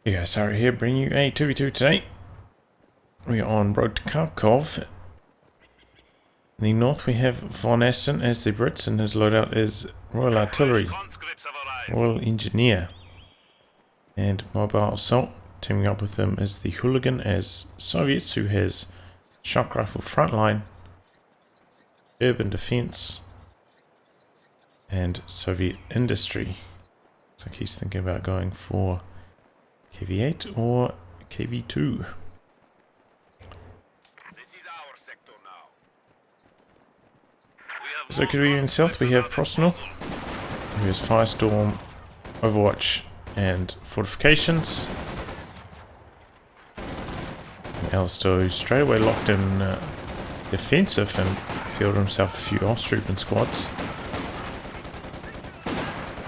Yeah, guys, Harry here, bringing you a 2v2 today. We are on road to Kharkov. In the north we have VonAsten as the Brits, and his loadout is Royal Artillery, Royal Engineer, and Mobile Assault. Teaming up with them is the Hooligan as Soviets, who has Shock Rifle Frontline, Urban Defense, and Soviet Industry. Looks like he's thinking about going for KV8 or KV2. So could we in south we have Prostenal, who has Firestorm, Overwatch and Fortifications. And Alastor, who's straight away locked in defensive and fielded himself a few Austrian squads.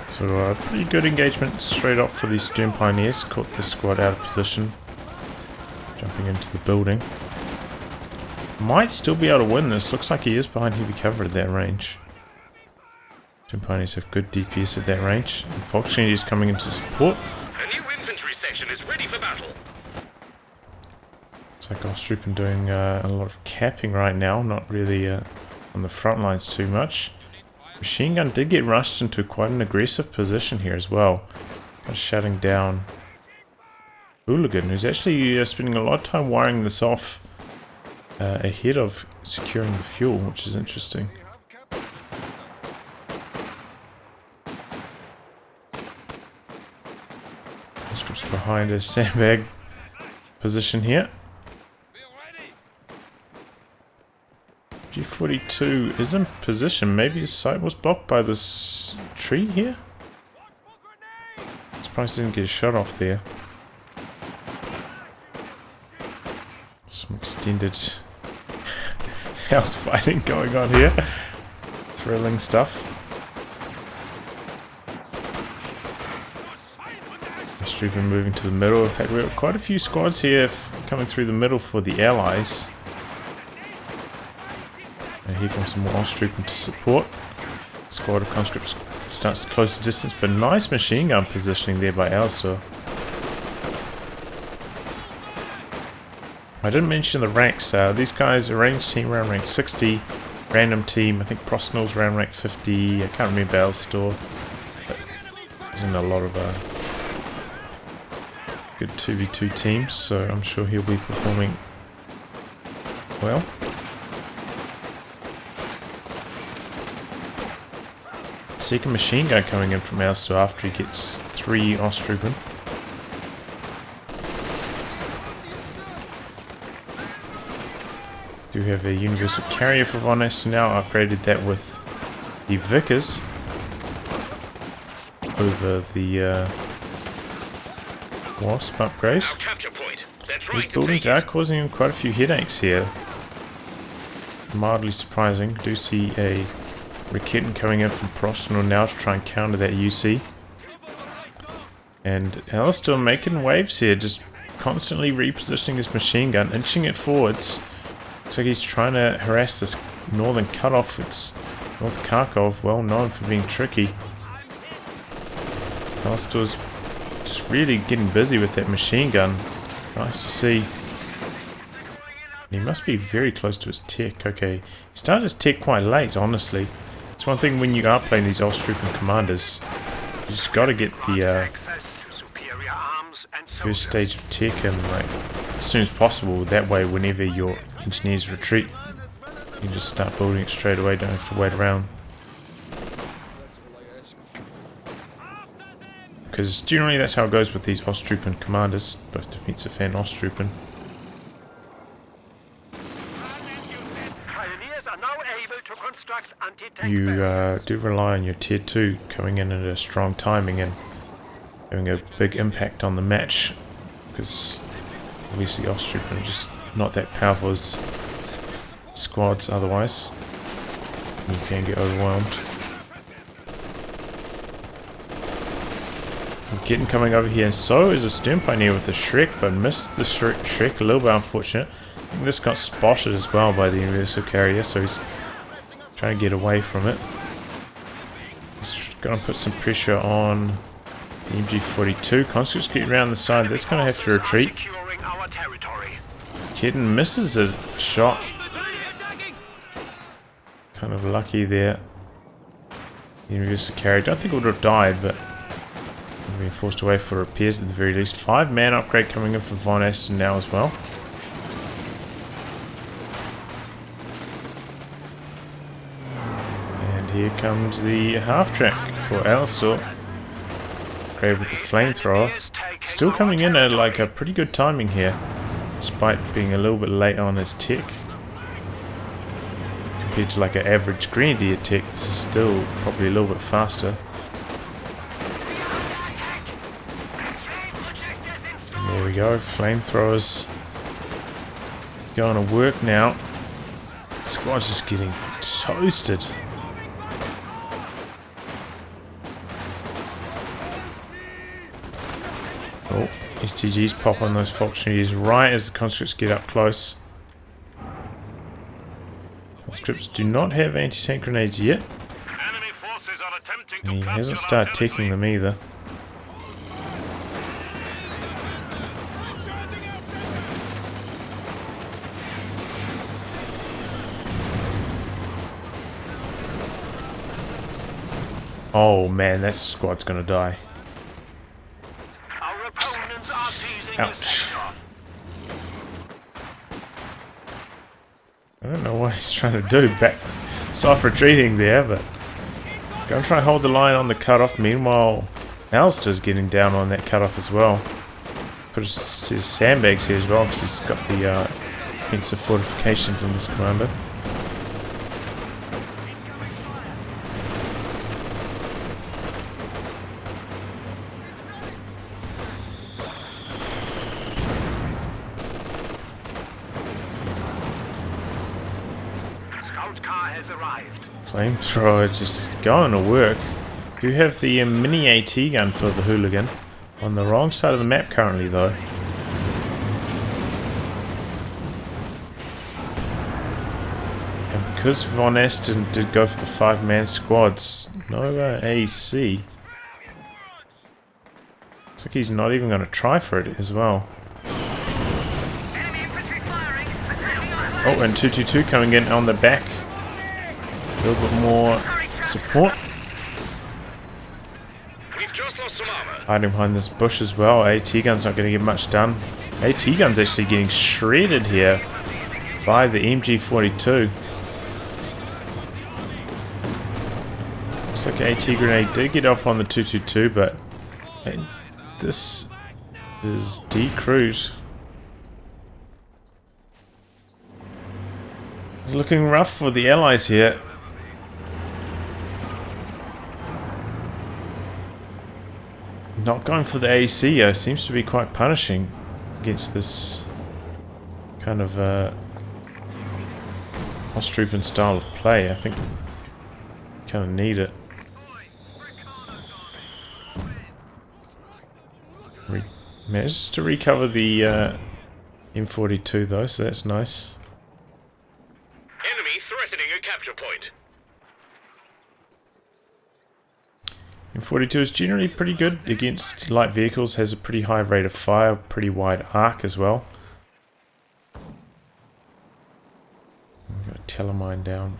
So a pretty good engagement straight off for these Doom Pioneers. Caught this squad out of position, jumping into the building. Might still be able to win this. Looks like he is behind heavy cover at that range. Doom Pioneers have good DPS at that range. Unfortunately, he's coming into support. A new infantry section is ready for battle. Looks like Austrian doing a lot of capping right now, not really on the front lines too much. Machine gun did get rushed into quite an aggressive position here as well. Shutting down Hooligan, who's actually spending a lot of time wiring this off ahead of securing the fuel, which is interesting. Conscripts behind a sandbag position here. G42 is in position. Maybe his sight was blocked by this tree here. Surprised he didn't get a shot off there. Some extended house fighting going on here. Thrilling stuff. Austrian moving to the middle. In fact, we've got quite a few squads here coming through the middle for the Allies. And here comes some more Austrian to support. Squad of conscripts starts to close the distance, but nice machine gun positioning there by Alastor. I didn't mention the ranks. These guys are range team around rank 60, random team, I think Prostenal's around rank 50, I can't remember Alastor, but there's in a lot of good 2v2 teams, so I'm sure he'll be performing well. Second machine gun coming in from Alastor after he gets 3 Austrian. Do have a universal carrier for VonAsten now, upgraded that with the Vickers over the Wasp upgrade. These buildings are causing him quite a few headaches here. Mildly surprising. Do see a Raketin coming in from Prostenal now to try and counter that UC. And Alastor making waves here, just constantly repositioning his machine gun, inching it forwards. Looks like he's trying to harass this northern cutoff. It's North Kharkov, well known for being tricky. Alastor's just really getting busy with that machine gun. Nice to see. He must be very close to his tech. Okay, he started his tech quite late, honestly. It's one thing when you are playing these Austrian commanders, you just got to get the first stage of tech in like as soon as possible. That way, whenever your engineers retreat, you can just start building it straight away. Don't have to wait around. Because generally that's how it goes with these Austrian commanders, both defensive and Austrian. You do rely on your tier 2 coming in at a strong timing and having a big impact on the match, because obviously Austrian are just not that powerful as squads otherwise. You can get overwhelmed. Getting coming over here, and so is a Stern Pioneer with the Shrek, but misses the Shrek, a little bit unfortunate. I think this got spotted as well by the universal carrier, so he's trying to get away from it. He's going to put some pressure on The MG42. Conscripts get around the side. That's going to have to retreat. Kedden misses a shot. Kind of lucky there. The universal carry. Don't think it would have died, but being forced away for repairs at the very least. 5-man upgrade coming in for VonAsten now as well. And here comes the half-track for Alastor. Upgrade with the flamethrower. Still coming in at like a pretty good timing here, despite being a little bit late on his tech. Compared to like an average grenadier tech, this is still probably a little bit faster. There we go, flamethrowers going to work now. The squad's just getting toasted. Oh, STGs pop on those Fox Grenadiers right as the conscripts get up close. Conscripts do not have anti-tank grenades yet. And he hasn't started taking them either. Oh man, that squad's gonna die. Ouch. I don't know what he's trying to do. Back soft retreating there, but gonna try and hold the line on the cutoff. Meanwhile, Alastor's getting down on that cutoff as well. Put his sandbags here as well because he's got the defensive fortifications in this commander. Flamethrower just going to work. You have the mini AT gun for the hooligan on the wrong side of the map currently though. And because VonAsten did go for the 5-man squads, no AC. Looks like he's not even going to try for it as well. Oh, and 222 coming in on the back. A little bit more support. We've just lost some armor. Hiding behind this bush as well. AT gun's not going to get much done. AT gun's actually getting shredded here by the MG42. Looks like AT grenade did get off on the 222, but this is decrewed. It's looking rough for the allies here. Not going for the AC seems to be quite punishing against this kind of Ostroupen style of play. I think kind of need it. Managed to recover the M42 though, so that's nice. Enemy threatening a capture point. M42 is generally pretty good against light vehicles, has a pretty high rate of fire, pretty wide arc as well. We've got a telemine down.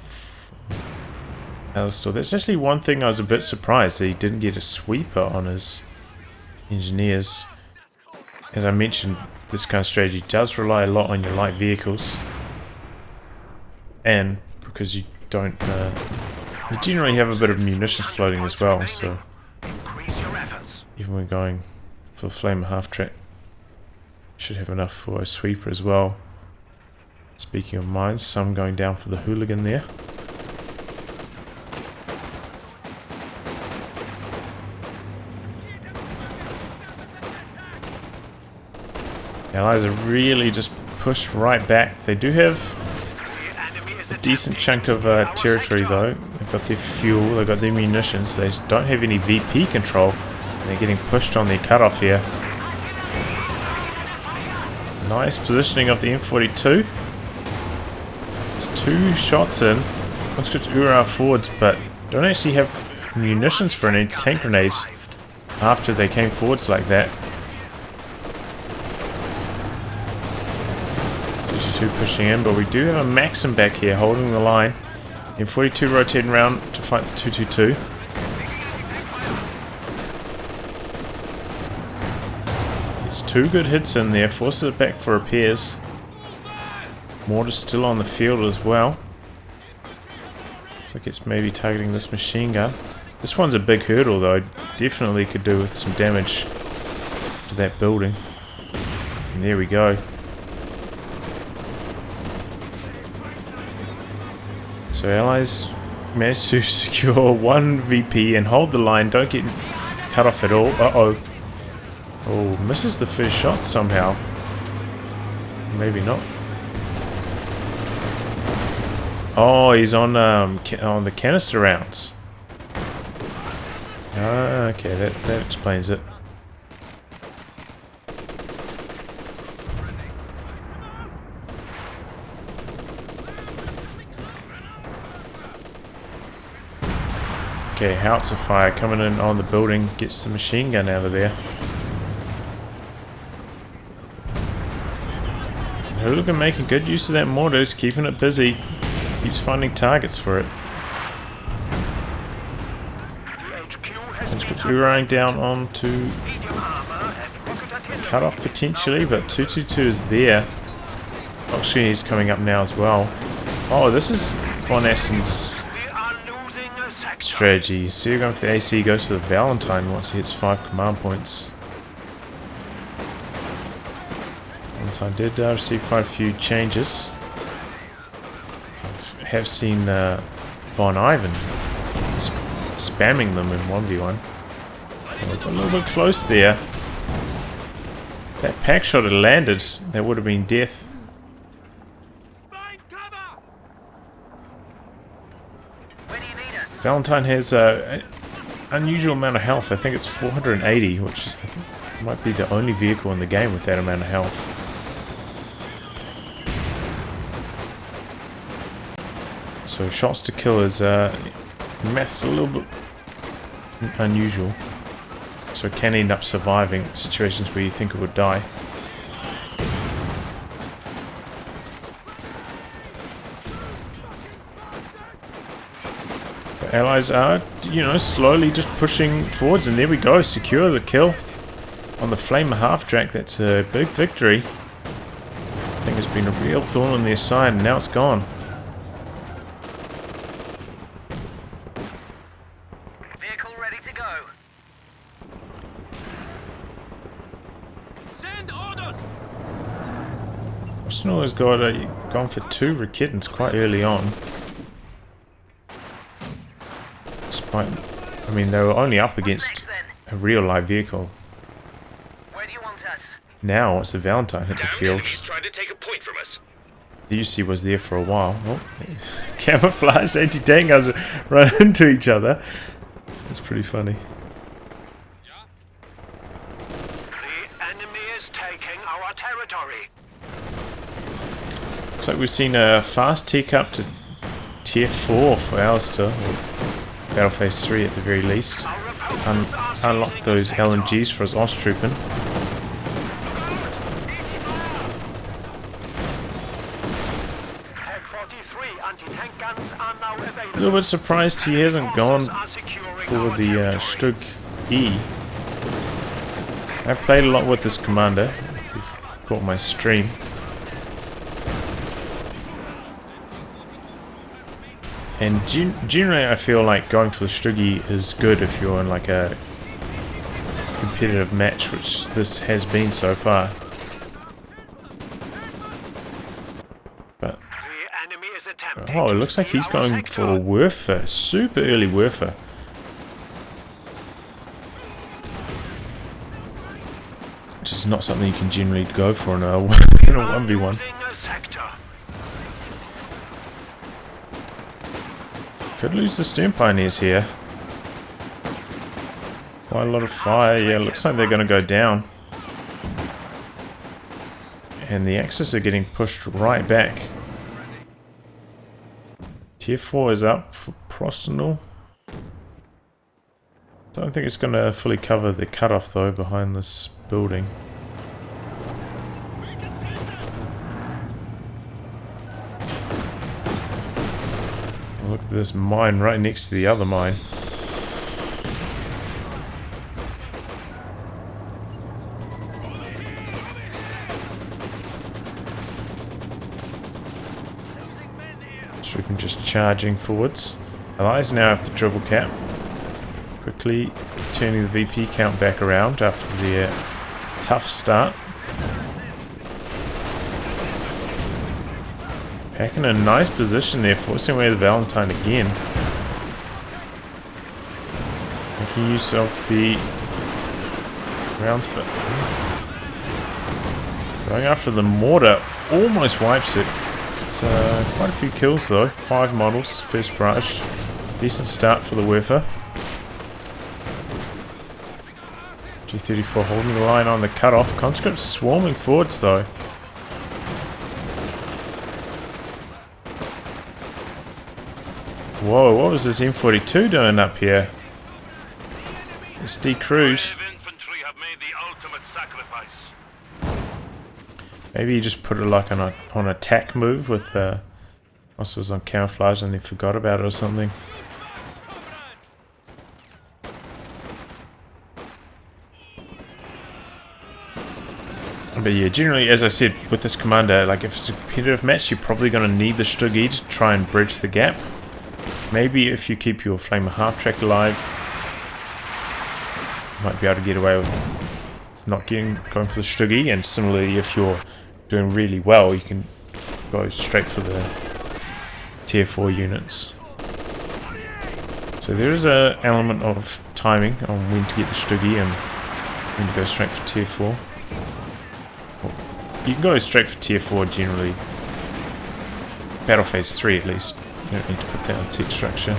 Alastor. That's actually one thing I was a bit surprised that he didn't get a sweeper on his engineers. As I mentioned, this kind of strategy does rely a lot on your light vehicles. And because you don't... you generally have a bit of munitions floating as well, so even when going for the Flamer half-track, should have enough for a sweeper as well. Speaking of mines, some going down for the hooligan there. The allies are really just pushed right back. They do have a decent chunk of territory though. They've got their fuel, they've got their munitions, they just don't have any VP control. They're getting pushed on their cutoff here. Nice positioning of the M42. It's 2 shots in. Conscripts Ura forwards, but don't actually have munitions for an anti-tank grenade. after they came forwards like that. 222 pushing in, but we do have a Maxim back here holding the line. And 42 rotating around to fight the 222. It's 2 good hits in there, forces it back for repairs. Mortar's still on the field as well. Looks like it's maybe targeting this machine gun. This one's a big hurdle though, definitely could do with some damage to that building. And there we go. So Allies managed to secure 1 VP and hold the line, don't get cut off at all. Uh-oh. Oh, misses the first shot somehow. Maybe not. Oh, he's on the canister rounds. Ah, okay, that explains it. Okay, howitzer fire coming in on the building, gets the machine gun out of there. Hooligan making good use of that mortar, is keeping it busy, keeps finding targets for it. Conscripts running down onto cut off potentially, but 222 is there. Actually, he's coming up now as well. Oh, this is VonAsten's strategy. So you're going for the AC, goes for the Valentine once he hits 5 command points. Valentine did receive quite a few changes. I have seen Von Ivan spamming them in 1v1. A little bit close there. That pack shot had landed, that would have been death. Valentine has an unusual amount of health. I think it's 480, which might be the only vehicle in the game with that amount of health. So shots to kill is math's a little bit unusual. So it can end up surviving situations where you think it would die. The Allies are, you know, slowly just pushing forwards, and there we go, secure the kill on the Flamer half-track. That's a big victory. I think it's been a real thorn on their side, and now it's gone. Vehicle ready to go. Send orders. Prostenal has gone for 2 Raketans quite early on. Despite, I mean, they were only up against a real live vehicle. Where do you want us? Now, once the Valentine hit the field, Enemies trying to take a point from us. the UC was there for a while. Oh, camouflaged anti-tank guns run into each other. That's pretty funny. The enemy is taking our territory. Looks like we've seen a fast tick up to tier 4 for Alastor. Battle phase 3 at the very least. Unlock those LMGs for his Osttrooping. A little bit surprised he hasn't gone for the Stug E. I've played a lot with this commander, if you've caught my stream. And generally I feel like going for the Stuggy is good if you're in like a competitive match, which this has been so far. But oh, it looks like he's going for a Werfer, super early Werfer. Which is not something you can generally go for in a 1v1. Could lose the Stern Pioneers here. Quite a lot of fire. Yeah, looks like they're going to go down. And the Axis are getting pushed right back. Tier 4 is up for Prostenal. I don't think it's going to fully cover the cutoff though behind this building. Look at this mine right next to the other mine. Trooping just charging forwards. Allies now have the triple cap. Quickly turning the VP count back around after their tough start. Back in a nice position there, forcing away the Valentine again. Making use of the rounds, but going after the mortar almost wipes it. It's quite a few kills though. 5 models, first barrage. Decent start for the Werfer. G34 holding the line on the cutoff. Conscripts swarming forwards though. Whoa, what was this M42 doing up here? SD Cruise. Maybe he just put it like on attack move with also was on camouflage and they forgot about it or something. But yeah, generally, as I said, with this commander, like if it's a competitive match, you're probably going to need the Stuggy to try and bridge the gap. Maybe if you keep your Flamer half-track alive, you might be able to get away with not going for the Stuggy. And similarly, if you're doing really well, you can go straight for the tier 4 units. So there is an element of timing on when to get the Stuggy and when to go straight for tier 4. You can go straight for tier 4 generally. Battle phase 3 at least. You don't need to put that on tech structure.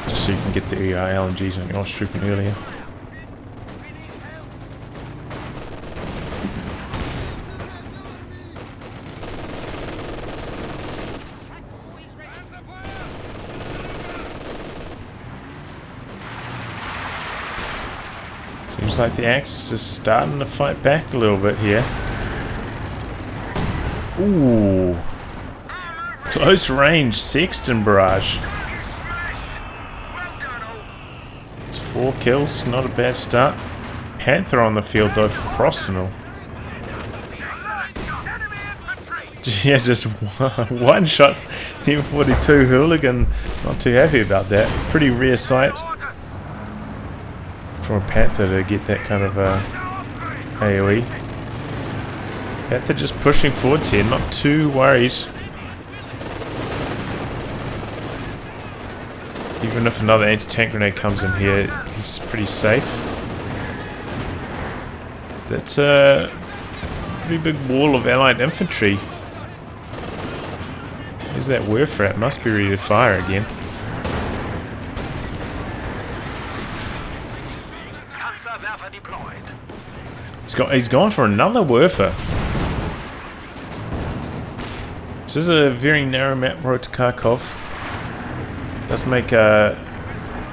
Just so you can get the LMGs on your trooping earlier. Seems like the Axis is starting to fight back a little bit here. Ooh. Close range Sexton barrage. It's 4 kills, not a bad start. Panther on the field though for Prostenal. Yeah, just one shot. M42 Hooligan, not too happy about that. Pretty rare sight from a Panther to get that kind of AoE. Panther just pushing forwards here, not too worried. Even if another anti-tank grenade comes in here, he's pretty safe. That's a pretty big wall of allied infantry. Where's that Werfer at? Must be ready to fire again. He's gone for another Werfer. This is a very narrow map road to Kharkov. Does make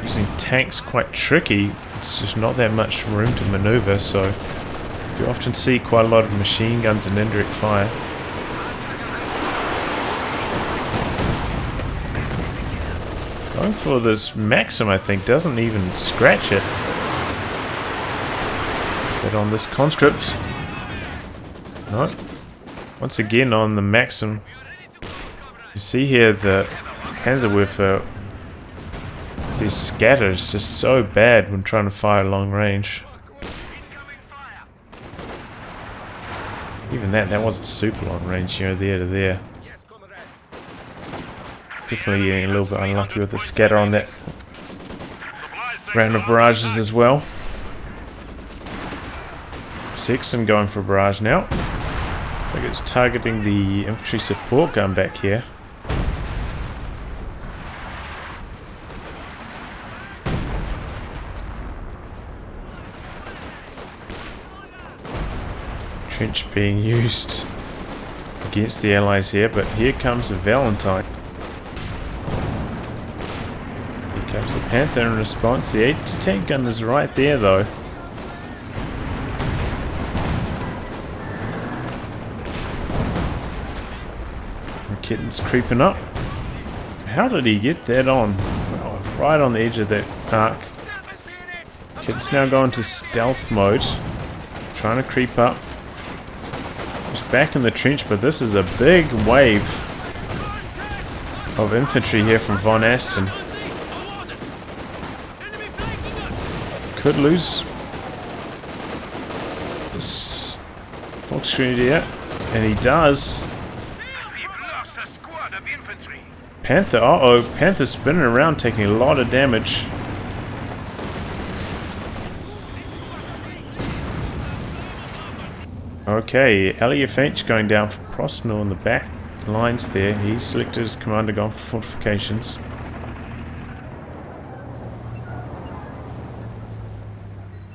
using tanks quite tricky. It's just not that much room to maneuver, so you often see quite a lot of machine guns and indirect fire. Going for this Maxim, I think, doesn't even scratch it. Is that on this conscript? No. Once again on the Maxim. You see here the Panzerwerfer, their scatter is just so bad when trying to fire long range. Even that wasn't super long range, you know, there to there. Definitely getting a little bit unlucky with the scatter on that round of barrages as well. Sexton going for a barrage now. Looks like it's targeting the infantry support gun back here. Trench being used against the allies here, but here comes the Valentine. the Panther in response. The anti-tank gun is right there though. Kitten's creeping up. How did he get that on? Well, right on the edge of that arc. Kitten's now going to stealth mode. Trying to creep up. He's back in the trench, but this is a big wave of infantry here from VonAsten. Could lose this Volksgrenadier, and he does. Panther, uh-oh, Panther's spinning around taking a lot of damage. Okay, LEFH going down for Prostenal in the back lines there. He selected his commander, gone for fortifications.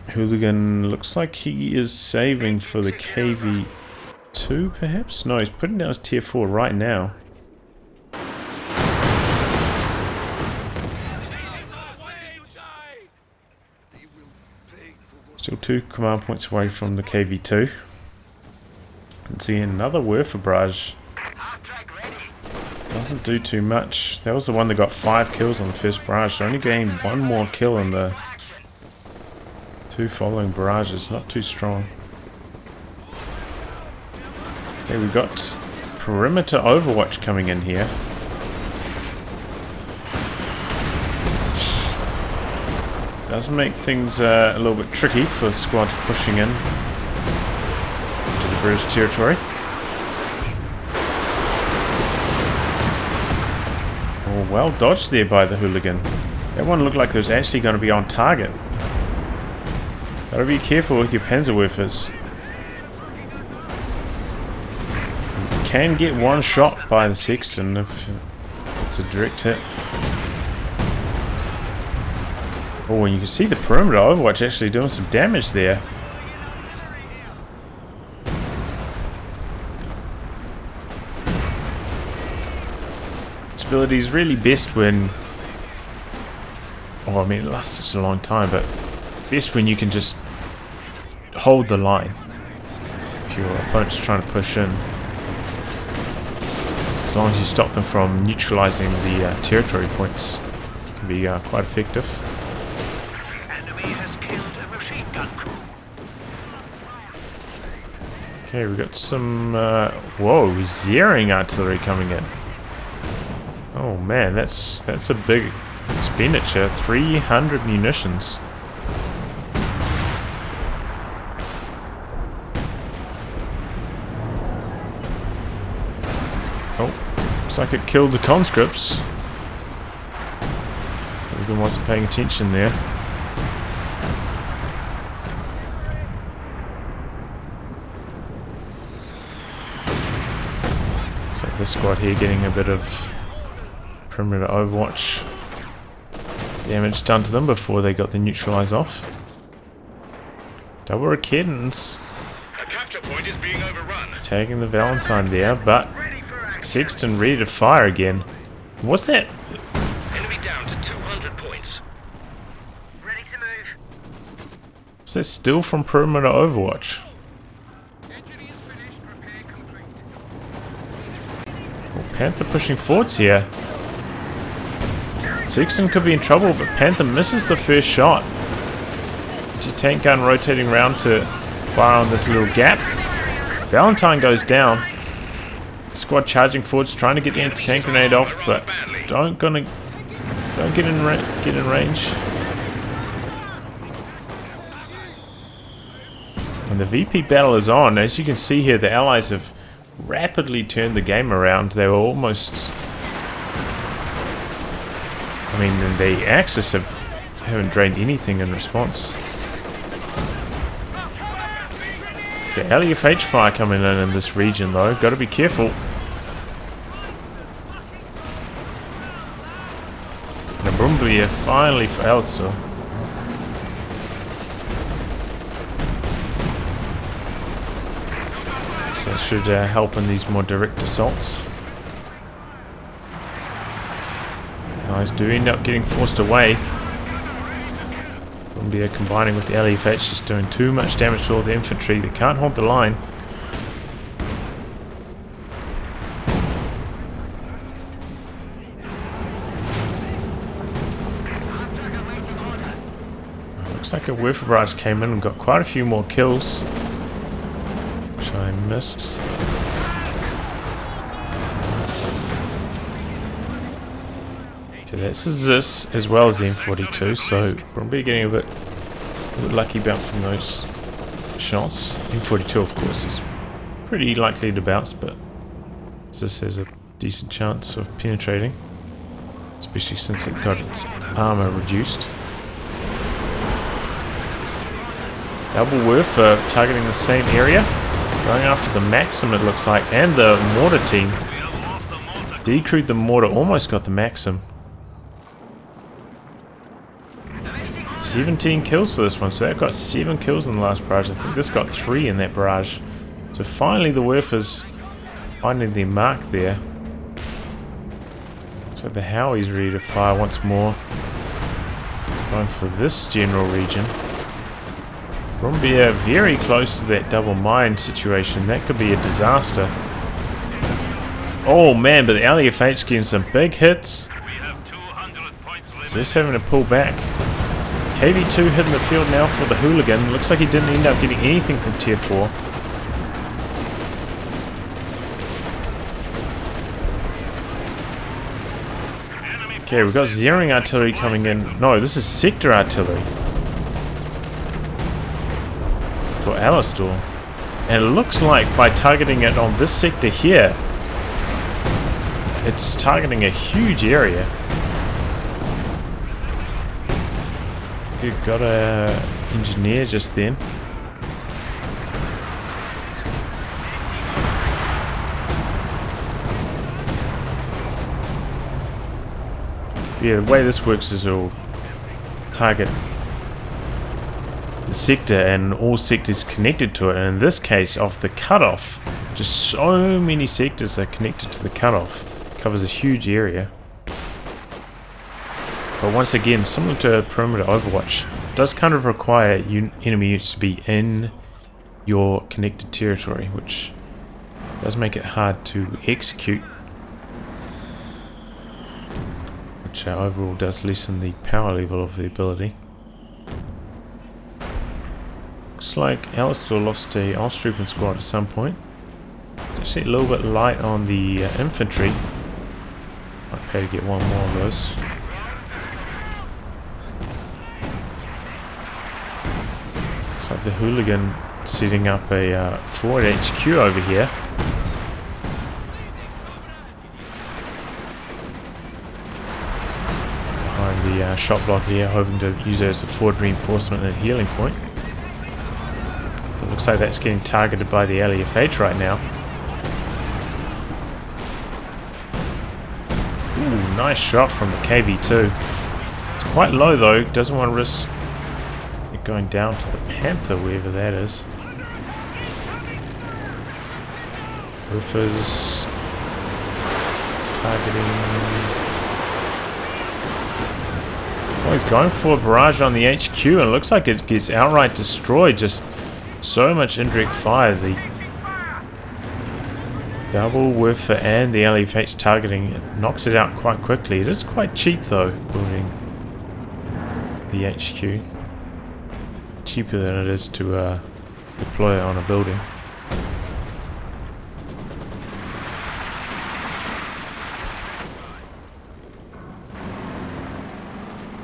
Hooligan looks like he is saving for the KV2 perhaps? No, he's putting down his tier 4 right now. Still 2 command points away from the KV2. And see another Werfer barrage. Doesn't do too much. That was the one that got 5 kills on the first barrage. So only gained 1 more kill in the 2 following barrages. Not too strong. Okay, we've got perimeter overwatch coming in here. Does make things a little bit tricky for the squads pushing in to the British territory. Oh, well dodged there by the hooligan. That one looked like it was actually going to be on target. Gotta be careful with your Panzerwerfers. You can get one shot by the Sexton if it's a direct hit. Oh, and you can see the perimeter overwatch actually doing some damage there. This ability is really best when... Oh, I mean, it lasts such a long time, but best when you can just hold the line. If your opponent's trying to push in. As long as you stop them from neutralizing the territory points, it can be quite effective. Okay, we've got some, whoa, zeroing artillery coming in. Oh man, that's a big expenditure. 300 munitions. Oh, looks like it killed the conscripts. Everyone wasn't paying attention there. This squad here getting a bit of perimeter overwatch damage done to them before they got the neutralize off. Double Raketans A capture point is being overrun. tagging the Valentine there, but Sexton ready to fire again. What's that? Enemy down to 200 points. Ready to move. Is that still from perimeter overwatch? Panther pushing forwards here. Sexton could be in trouble, but Panther misses the first shot. Tank gun rotating around to fire on this little gap. Valentine goes down. Squad charging forwards, trying to get the anti-tank grenade off, but don't get in range. And the VP battle is on. As you can see here, the Allies have rapidly turned the game around. They were almost... I mean, the Axis haven't drained anything in response. The LEFH fire coming in this region though, gotta be careful. And Brumblia finally for Alastor. So that should help in these more direct assaults. Allies do end up getting forced away. Columbia combining with the LFH, just doing too much damage to all the infantry. They can't hold the line. Looks like a Werfer barrage came in and got quite a few more kills, which I missed. Okay, that's a Zis as well as the M42, so probably getting a bit lucky bouncing those shots. M42, of course, is pretty likely to bounce, but Zis has a decent chance of penetrating, especially since it got its armor reduced. Double Werfer targeting the same area, going after the Maxim it looks like, and the mortar team. Decrewed the mortar, almost got the Maxim. 17 kills for this one, so that got 7 kills in the last barrage. I think this got 3 in that barrage. So finally the Werfers finding their mark there. Looks like the Howie's ready to fire once more. Going for this general region. Rumbia very close to that double mine situation. That could be a disaster. Oh man, but the LFH getting some big hits. Is this having to pull back? KV2 hitting the field now for the hooligan. Looks like he didn't end up getting anything from tier 4. Okay, we've got zeroing artillery coming in. No, this is sector artillery for Alastor, and it looks like by targeting it on this sector here, it's targeting a huge area. You've got a engineer just then. Yeah, the way this works is it'll target the sector and all sectors connected to it, and in this case of the cutoff, just so many sectors are connected to the cutoff. It covers a huge area. But once again, similar to perimeter Overwatch, it does kind of require enemy units to be in your connected territory, which does make it hard to execute, which overall does lessen the power level of the ability. Looks like Alastor lost a Osttrooping squad at some point. It's actually a little bit light on the infantry. Might pay to get one more of those. Looks like the hooligan setting up a forward HQ over here. Behind the shot block here, hoping to use it as a forward reinforcement and healing point. Looks like that's getting targeted by the LFH right now. Ooh, nice shot from the KV2. It's quite low though, doesn't want to risk it going down to the Panther, wherever that is. Woofers targeting. Oh, he's going for a barrage on the HQ, and it looks like it gets outright destroyed. Just so much indirect fire. The double Werfer and the LFH targeting, it knocks it out quite quickly. It is quite cheap though, building the HQ. Cheaper than it is to deploy it on a building.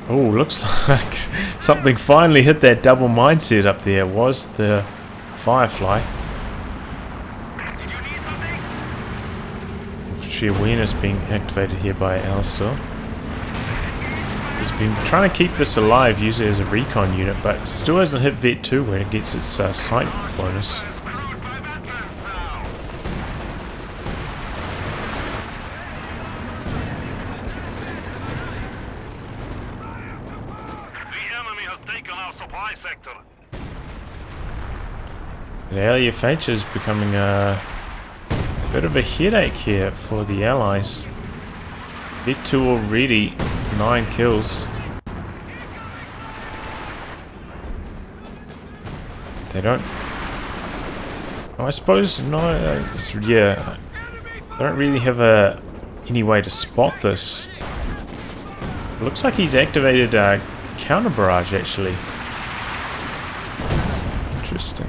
Oh, looks like something finally hit that double mindset up there. Was the Firefly. Infantry awareness being activated here by Alastor. He's been trying to keep this alive, use it as a recon unit, but still hasn't hit Vet 2 when it gets its sight bonus. The LFH is becoming a bit of a headache here for the Allies. Vet 2 already 9 kills. They don't... Oh, I suppose, no, yeah. I don't really have any way to spot this. It looks like he's activated counter barrage, actually. Interesting.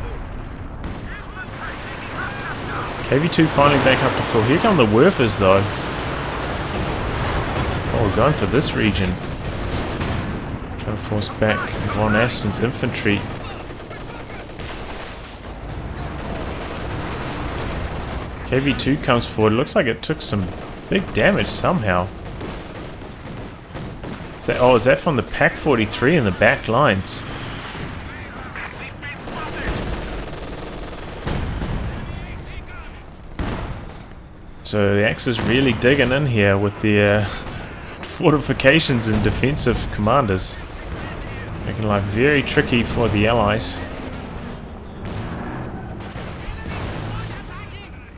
KV2 finally back up to full. Here come the Werfers, though. Oh, we're going for this region. Trying to force back VonAsten's infantry. KV2 comes forward. Looks like it took some big damage somehow. Is that from the Pack 43 in the back lines? So the Axis really digging in here with their fortifications and defensive commanders. Making life very tricky for the Allies.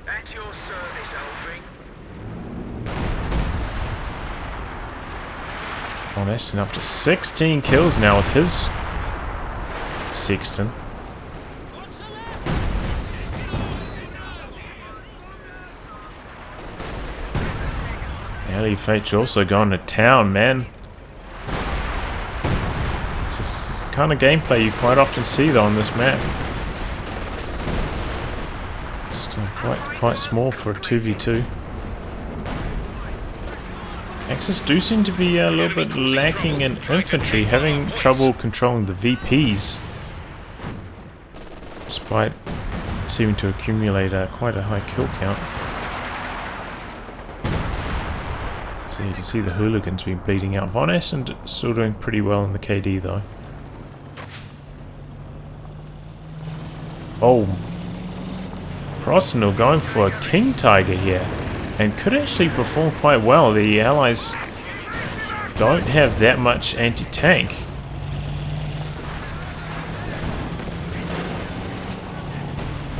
At your service, Alfie. VonAsten up to 16 kills now with his Sexton. Alley Fate's also going to town, man. It's this kind of gameplay you quite often see though on this map. It's quite small for a 2v2. Axis do seem to be a little bit lacking in infantry, having trouble controlling the VPs, despite seeming to accumulate quite a high kill count. So you can see the hooligans been bleeding out. VonAsten still doing pretty well in the KD though. Oh, Prostenal going for a King Tiger here, and could actually perform quite well. The Allies don't have that much anti-tank.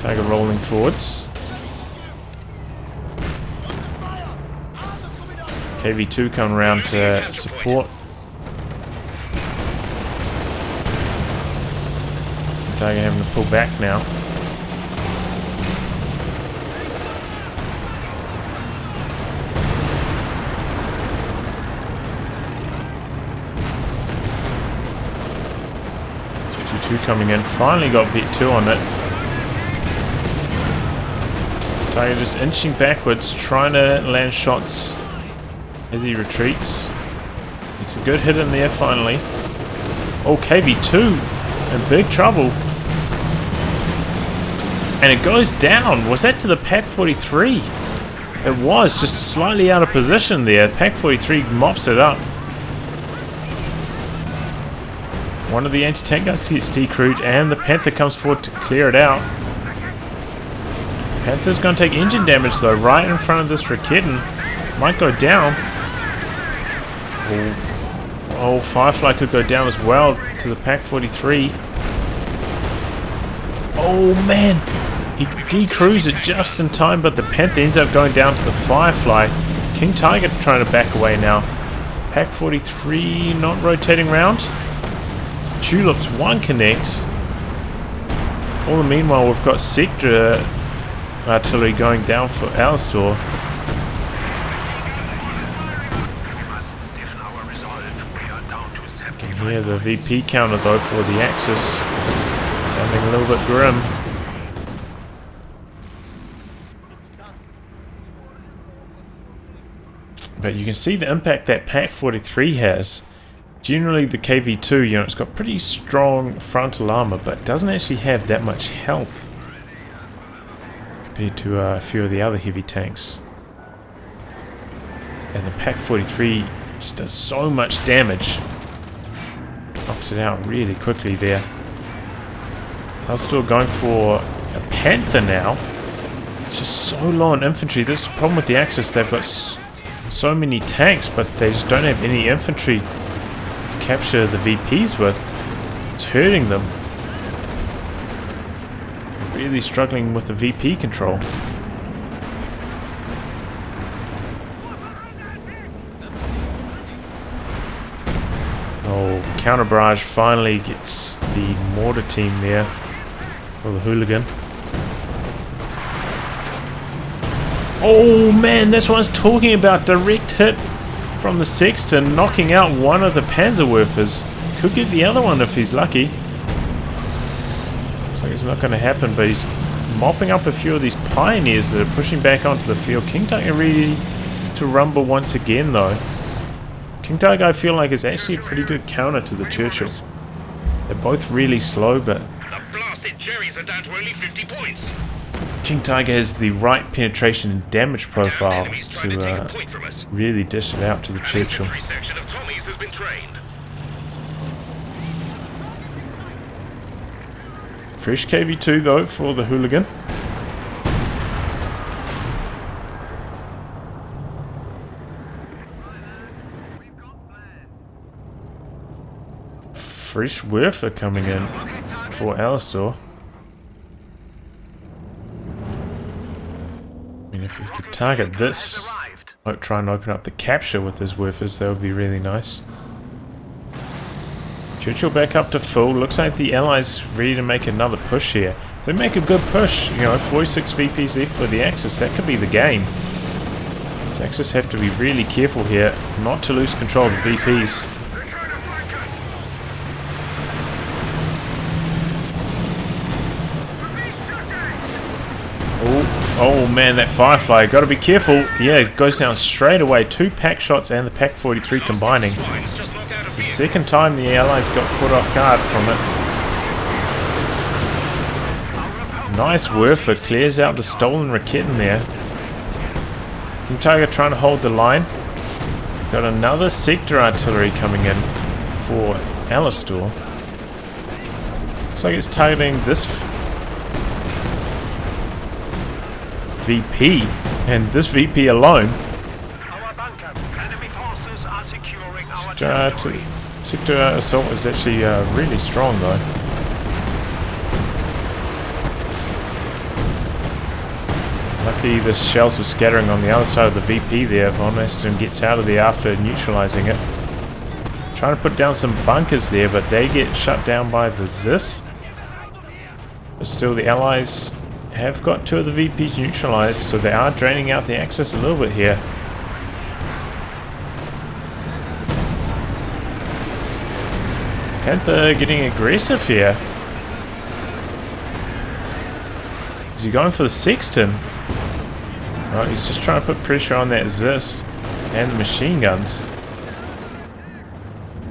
Tiger rolling forwards. KV2 coming around to support. Tiger having to pull back now. Two coming in. Finally got V2 on it. Tiger just inching backwards, trying to land shots as he retreats. It's a good hit in there finally. Oh, KV2 in big trouble. And it goes down. Was that to the Pack 43? It was, just slightly out of position there. Pack 43 mops it up. One of the anti-tank guns gets decrewed and the Panther comes forward to clear it out. Panther's going to take engine damage though, right in front of this Raketin. Might go down. Oh, Firefly could go down as well to the Pack 43. Oh man, he decrews it just in time, but the Panther ends up going down to the Firefly. King Tiger trying to back away now. Pack 43 not rotating round. Tulips 1 connect. All the meanwhile we've got Sector artillery going down for Alastor. You can hear the VP counter though for the Axis sounding a little bit grim. But you can see the impact that Pack 43 has. Generally the KV2, it's got pretty strong frontal armor, but doesn't actually have that much health compared to a few of the other heavy tanks. And the Pack 43 just does so much damage. Knocks it out really quickly there. Alastor going for a Panther now. It's just so low on infantry. This is the problem with the Axis. They've got so many tanks, but they just don't have any infantry capture the VPs with. It's hurting them. Really struggling with the VP control. Oh, counter barrage finally gets the mortar team there for the hooligan. Oh man, that's what I was talking about. Direct hit from the Sexton, knocking out one of the Panzerwerfers. Could get the other one if he's lucky. Looks like it's not going to happen, but he's mopping up a few of these pioneers that are pushing back onto the field. King Tiger ready to rumble once again though. King Tiger I feel like is actually a pretty good counter to the Churchill. They're both really slow, but The blasted Jerrys are down to only 50 points. King Tiger has the right penetration and damage profile Enemies trying to take a point from us. really dish it out to the An Churchill. infantry section of Tommies has been trained. Fresh KV2 though for the hooligan. Fresh Werfer coming in for Alastor. I mean, if he could target this, might try and open up the capture with his Werfers, that would be really nice. Churchill back up to full. Looks like the Allies ready to make another push here. If they make a good push, you know, 46 VPs left for the Axis, that could be the game. The Axis have to be really careful here not to lose control of the VPs. Oh man, that Firefly, gotta be careful. Yeah, it goes down straight away. 2 pack shots and the Pack 43 combining. It's the second time the Allies got caught off guard from it. Nice Werfer, clears out the stolen Raketten there. King Tiger trying to hold the line. Got another sector artillery coming in for Alastor. Looks like it's targeting this VP, and this VP alone. Our bunker. Enemy forces are securing our Sector assault is actually really strong though. Lucky the shells were scattering on the other side of the VP there. VonAsten gets out of there after neutralizing it. Trying to put down some bunkers there, but they get shut down by the ZIS. But still the Allies have got 2 of the VPs neutralized, so they are draining out the Axis a little bit here. Panther getting aggressive here. Is he going for the Sexton? Oh, he's just trying to put pressure on that ZIS and the machine guns.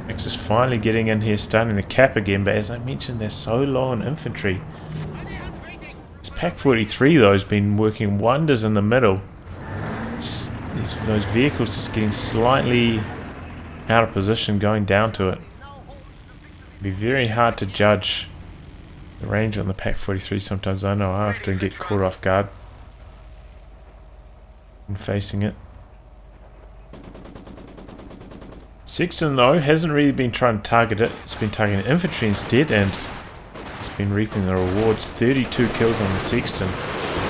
Axis finally getting in here, starting to cap again, but as I mentioned, they're so low on infantry. Pack 43 though has been working wonders in the middle. Just those vehicles just getting slightly out of position going down to it. It'd be very hard to judge the range on the Pack 43 sometimes. I know I often get caught off guard when facing it. Sexton though hasn't really been trying to target it. It's been targeting infantry instead, and it's been reaping the rewards. 32 kills on the Sexton.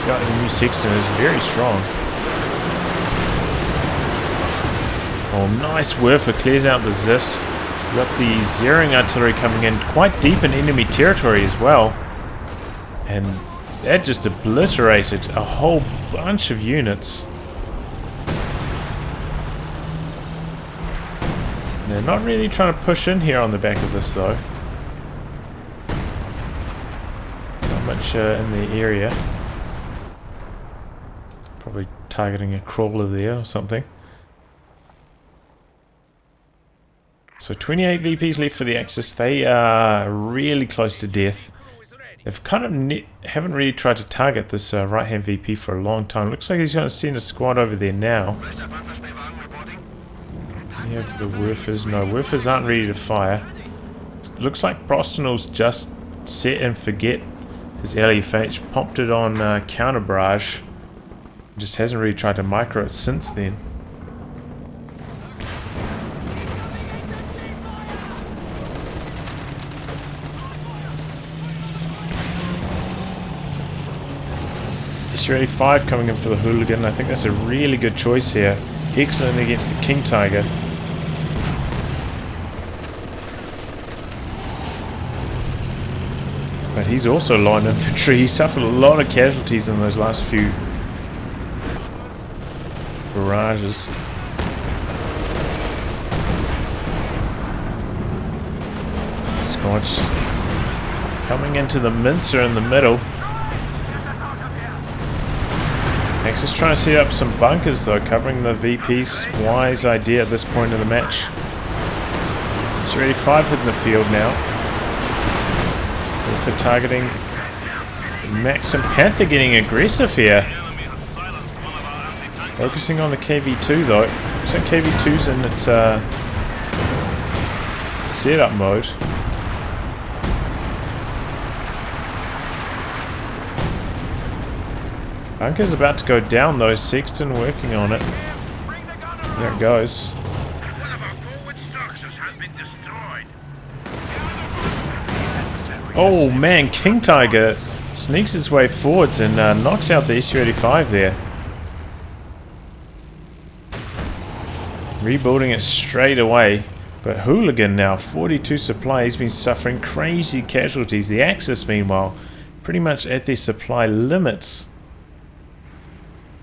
The new Sexton is very strong. Oh, nice Werfer, clears out the ZIS. We've got the zeroing artillery coming in quite deep in enemy territory as well. And that just obliterated a whole bunch of units. They're not really trying to push in here on the back of this though. Much in the area. Probably targeting a crawler there or something. So 28 VPs left for the Axis. They are really close to death. They've kind of haven't really tried to target this right hand VP for a long time. Looks like he's going to send a squad over there now. Does he have the Werfers? No, Werfers aren't ready to fire. Looks like Prostenal's just set and forget his LFH, popped it on counter barrage. Just hasn't really tried to micro it since then. SR-85 coming in for the hooligan. I think that's a really good choice here. Excellent against the King Tiger. But he's also line infantry. He suffered a lot of casualties in those last few barrages. Squad's just coming into the mincer in the middle. Axis trying to set up some bunkers though, covering the VP's wise idea at this point of the match. It's already 5 hitting the field now. For targeting Maxim Panther, getting aggressive here. Focusing on the KV2 though. So KV2's in its setup mode. Bunker's about to go down though. Sexton working on it. There it goes. One of our forward structures has been destroyed. Oh man, King Tiger sneaks his way forwards and knocks out the Su-85 there. Rebuilding it straight away. But Hooligan now, 42 supply. He's been suffering crazy casualties. The Axis, meanwhile, pretty much at their supply limits.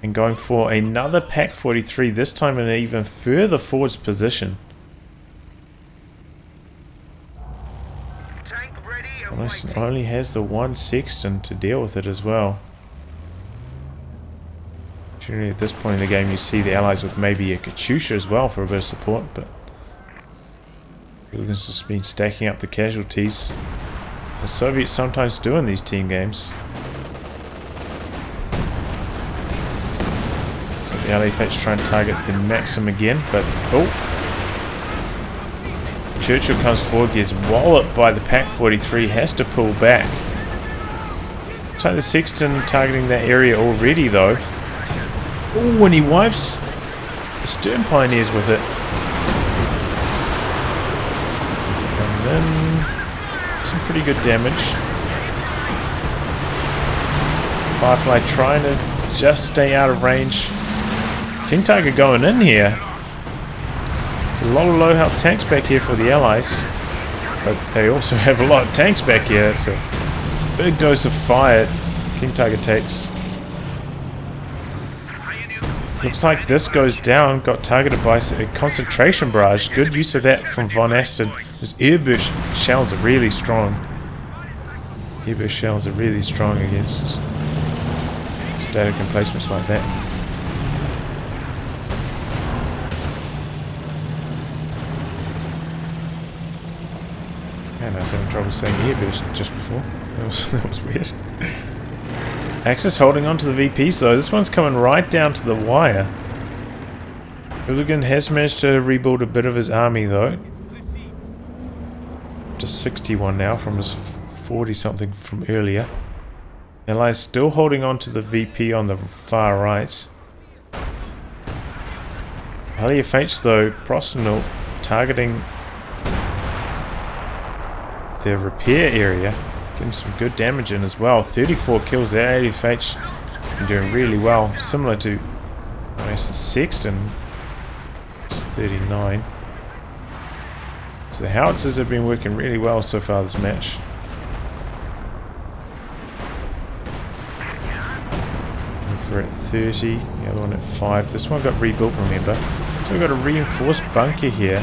And going for another Pack 43, this time in an even further forwards position. Tank ready and Alastor waiting. only has the one Sexton to deal with it as well. Generally at this point in the game you see the allies with maybe a Katyusha as well for a bit of support, but Hooligan's just been stacking up the casualties. The Soviets sometimes do in these team games. So the LFH try and target the Maxim again, but oh! Churchill comes forward, gets walloped by the Pack 43, has to pull back. Looks like the Sexton targeting that area already though. Oh, and he wipes the Stern Pioneers with it. Coming in. Some pretty good damage. Firefly trying to just stay out of range. King Tiger going in here. There's a lot of low health tanks back here for the Allies. But they also have a lot of tanks back here. It's a big dose of fire King Tiger takes. Looks like this goes down. Got targeted by a concentration barrage. Good use of that from VonAsten. Those airburst shells are really strong. Airburst shells are really strong against static emplacements like that. Man, I was having trouble saying airburst just before. That was weird. Axis holding on to the VPs though. This one's coming right down to the wire. Hooligan has managed to rebuild a bit of his army though. To 61 now from his 40 something from earlier. Allies still holding on to the VP on the far right. LFH though, Prostenal targeting the repair area. Getting some good damage in as well. 34 kills there. LFH been doing really well. Similar to Sexton. Just 39. So the howitzers have been working really well so far this match. One for at 30, the other one at 5. This one got rebuilt, remember. So we've got a reinforced bunker here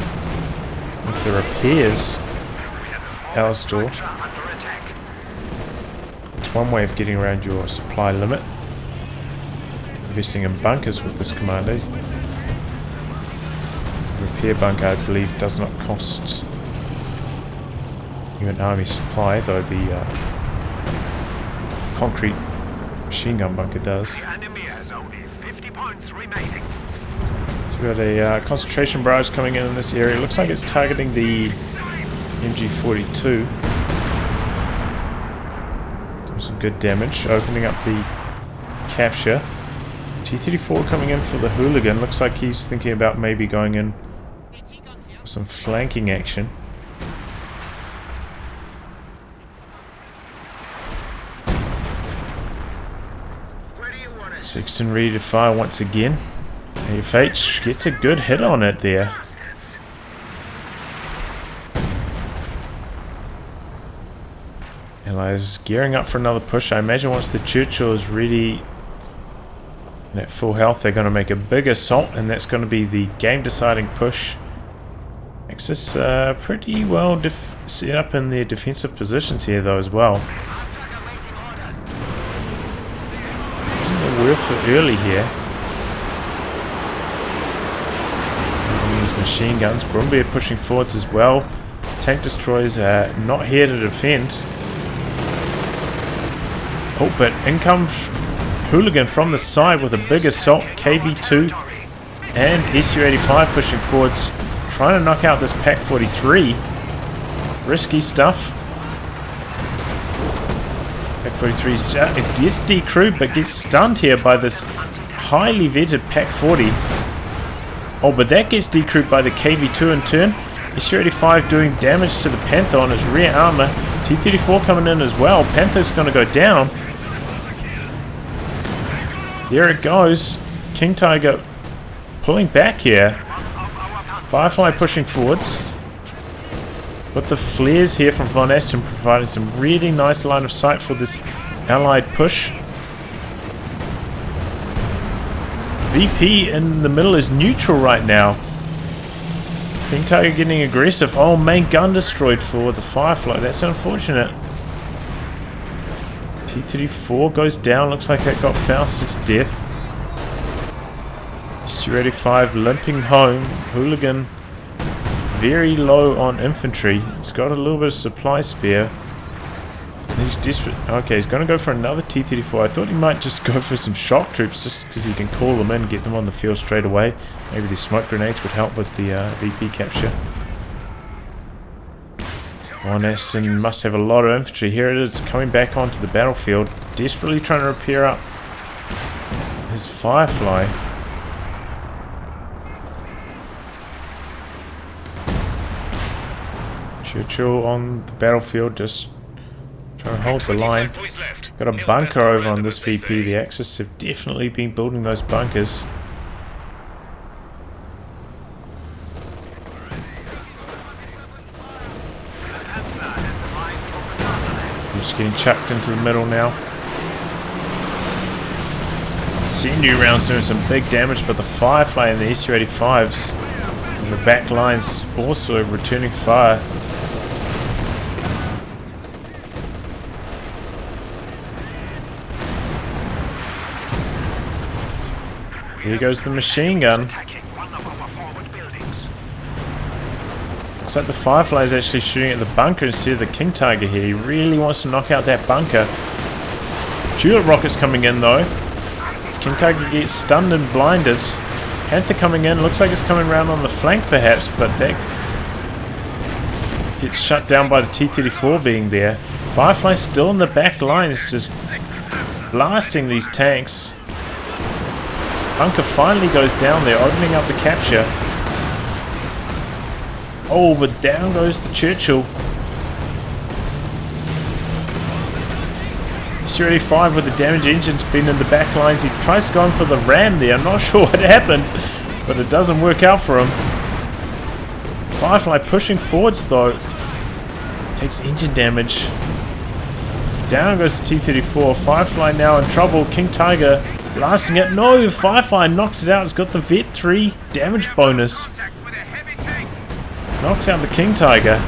with the repairs. Alastor. It's one way of getting around your supply limit. Investing in bunkers with this commander. Repair bunker, I believe, does not cost you an army supply, though the concrete machine gun bunker does. The enemy has only 50 points remaining. So we've got a concentration barrage coming in this area. Looks like it's targeting the MG42. Doing some good damage, opening up the capture. T-34 coming in for the Hooligan. Looks like he's thinking about maybe going in for some flanking action. Sexton ready to fire once again. AFH gets a good hit on it there. Fireflies gearing up for another push. I imagine once the Churchill is ready and at full health, they're going to make a big assault, and that's going to be the game-deciding push. Axis pretty well set up in their defensive positions here, though, as well. Using the wheel for early here. Using these machine guns. Brumbier pushing forwards as well. Tank destroyers are not here to defend. Oh, but in comes Hooligan from the side with a big assault. KV2 and SU-85 pushing forwards, trying to knock out this Pack 43. Risky stuff. Pack 43 is gets decrewed, but gets stunned here by this highly vetted Pack 40. Oh, but that gets decrewed by the KV2 in turn. SU-85 doing damage to the Panther on his rear armor. T-34 coming in as well. Panther's going to go down. There it goes. King Tiger pulling back here. Firefly pushing forwards. With the flares here from VonAsten providing some really nice line of sight for this allied push. VP in the middle is neutral right now. King Tiger getting aggressive. Oh, main gun destroyed for the Firefly. That's unfortunate. T-34 goes down. Looks like that got Fausted to death. SU-85 limping home. Hooligan very low on infantry. He's got a little bit of supply spare. And he's desperate. Okay, he's going to go for another T-34. I thought he might just go for some shock troops just because he can call them in, get them on the field straight away. Maybe the smoke grenades would help with the VP capture. VonAsten must have a lot of infantry. Here it is, coming back onto the battlefield, desperately trying to repair up his Firefly. Churchill on the battlefield, just trying to hold the line. Got a bunker over on this VP. The Axis have definitely been building those bunkers. Just getting chucked into the middle now. Incendiary rounds doing some big damage, but the Firefly and the SU-85s and the back lines also returning fire. Here goes the machine gun. Looks like the Firefly is actually shooting at the bunker instead of the King Tiger here. He really wants to knock out that bunker. Tulip rockets coming in though. King Tiger gets stunned and blinded. Panther coming in. Looks like it's coming around on the flank perhaps, but that gets shut down by the T-34 being there. Firefly still in the back lines, just blasting these tanks. Bunker finally goes down there, opening up the capture. Oh, but down goes the Churchill. SU-85 with the damaged engines been in the back lines. He tries to go in for the ram there. I'm not sure what happened, but it doesn't work out for him. Firefly pushing forwards though. Takes engine damage. Down goes the T-34. Firefly now in trouble. King Tiger blasting it. No, Firefly knocks it out. It's got the Vet 3 damage bonus. Knocks out the King Tiger.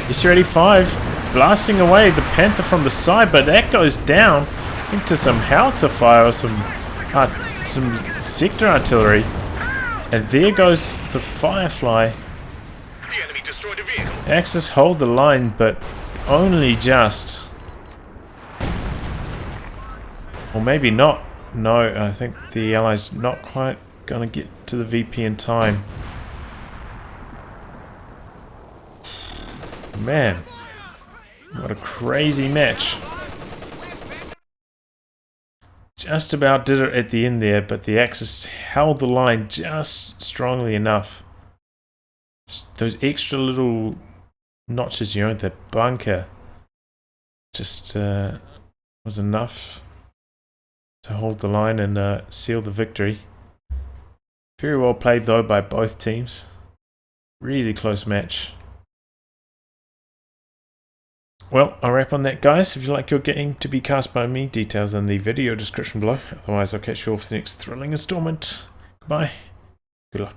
SU-85 blasting away the Panther from the side, but that goes down into some howitzer fire or some sector artillery. And there goes the Firefly. The enemy destroyed a vehicle. Axis hold the line, but only just. Or maybe not. No, I think the Allies not quite gonna get to the VP in time. Man, what a crazy match. Just about did it at the end there, but the Axis held the line just strongly enough. Just those extra little notches, you know, the bunker just was enough to hold the line and seal the victory. Very well played though by both teams. Really close match. Well, I'll wrap on that, guys. If you like your game to be cast by me, details in the video description below. Otherwise, I'll catch you off the next thrilling installment. Goodbye. Good luck.